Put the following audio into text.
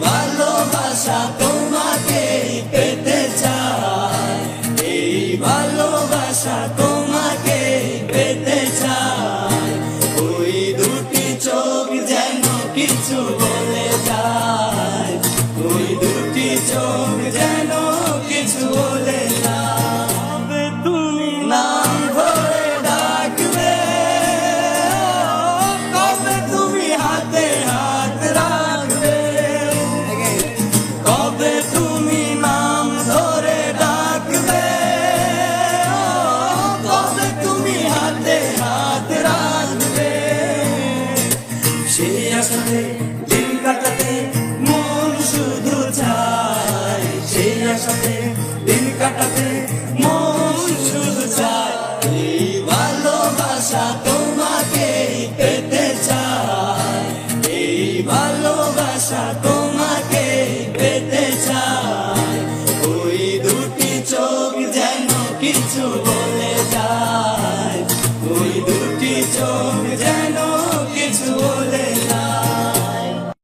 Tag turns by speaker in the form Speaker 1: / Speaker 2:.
Speaker 1: ভালোবাসা তোমাকে পেতে চায়, এই ভালোবাসা তোমাকে পেতে চায়। ওই দুটি চোখ যেন কিছু বলে যায়, ওই দুটি চোখ যেন কিছু বলে যায়। তুমি নাম ধরে ডাকবে, কবে তুমি হাতে হাত রাখবে, কবে তুমি নাম ধরে ডাকবে, কবে তুমি হাতে হাত রাখবে। সেই আশাতে দিন কাটাতে মন শুধু চায়, সেই আশাতে দিন কাটাতে মন শুধু চায়। এই ভালোবাসা তোমাকে পেতে চায়, এই ভালোবাসা তোমাকে পেতে চায়। ওই দুটি চোখ যেন কিছু বলে যায়, ওই দুটি চোখ যেন